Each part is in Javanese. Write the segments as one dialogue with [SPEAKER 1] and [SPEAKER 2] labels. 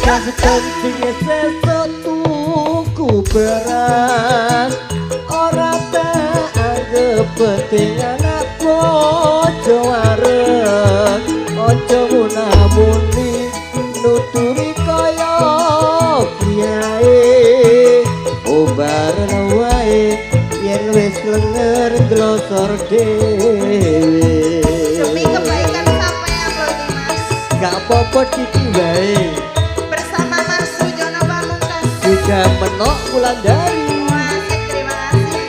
[SPEAKER 1] Kas penting sesuk tuku beras ora tak anggap penting anak bojo arek ojo munamuni nuturi kaya kiai obarna wae yen wis lenger glosor dhewe
[SPEAKER 2] demi kebaikan sampean lho ini Mas.
[SPEAKER 1] gak apa-apa iki wae
[SPEAKER 2] Bersama Mas Sujono Pamungkas.
[SPEAKER 1] juga menok Wulandari.
[SPEAKER 2] Asik, terima kasih.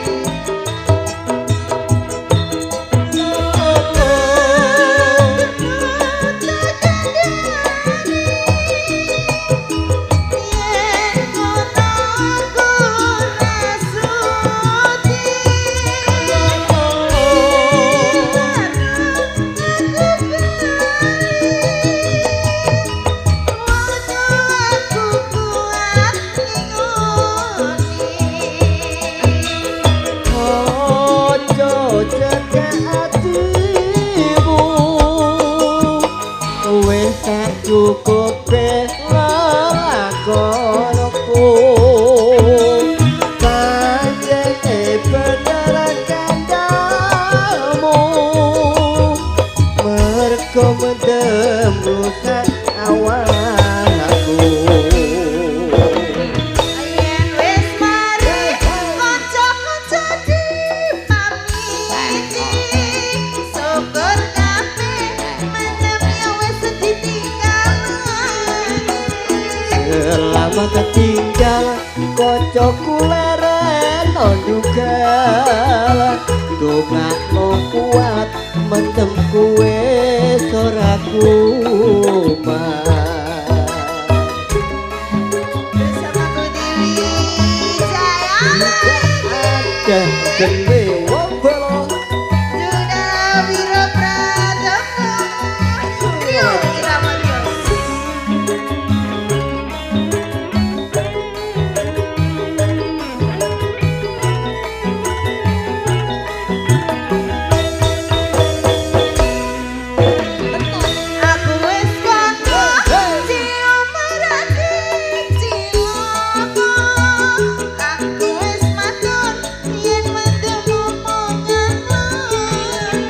[SPEAKER 1] Cukup lelakonku panjang bener kandamu mergo mendem rusak awalku
[SPEAKER 2] Yen wis mari kanca-kanca dipamiti syukur kabeh mendem ya wis ditinggal
[SPEAKER 1] selamat tinggal kocokku leren ondugal dongakno kuat mendem kuwe soraku
[SPEAKER 2] bersama Budi Wijaya
[SPEAKER 1] ada dewe wong bolo
[SPEAKER 2] Sudah Wiro Pratama Trio Irama Bios. Aku wis kono cium merati ciumku. Aku wis matur yen mendem omonganmu.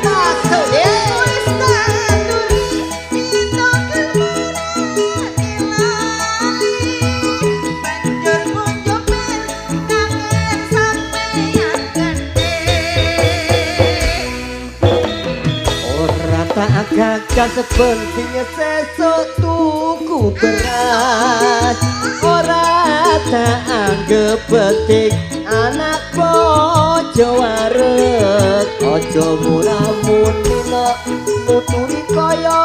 [SPEAKER 2] Aku wis tanduri yen tokelmu lali. Banjur kunjupin kangen sampeyan gede.
[SPEAKER 1] ora tak gagas sepenting sesuk tuku beras ora tak anggap penting anak bojo arek ojo muna-muni nok nuturi kaya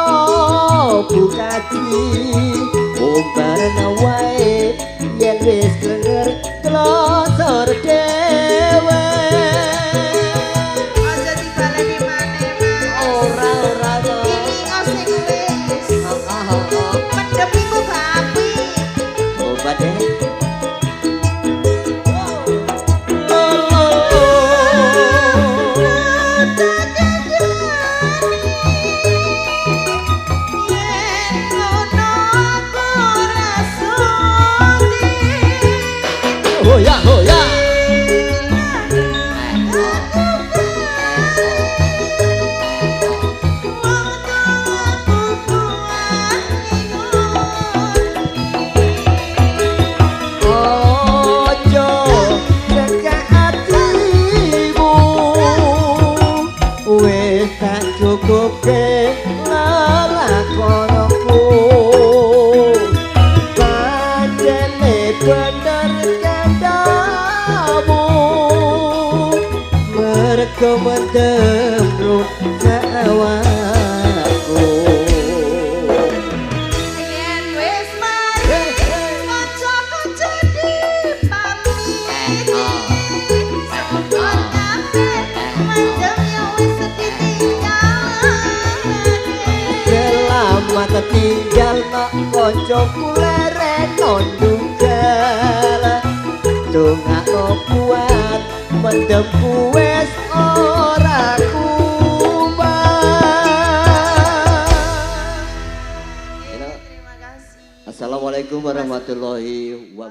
[SPEAKER 1] bukati umbarna wae yen wis lenger glosor dhewe
[SPEAKER 2] Aja dibaleni maneh Mas.
[SPEAKER 1] ora
[SPEAKER 2] Ini oseng wis. Mendem iku gak apik.
[SPEAKER 1] obat deh
[SPEAKER 2] Yen ngono aku ora sudi.
[SPEAKER 1] hoya hoya ojo cekak hatimu wis tak cukup lelakonku panjene bener kandamu mergo mendem rusak awakku
[SPEAKER 2] Yen wis mari kanca-kanca dipamiti. Syukur kabeh mendem ya wis ditinggal.
[SPEAKER 1] selamat tinggal nak koncoku leren nondunggal dongakno kuat mendem wis ora kubat
[SPEAKER 2] Terima kasih.
[SPEAKER 1] Assalamualaikum warahmatullahi wabarakatuh.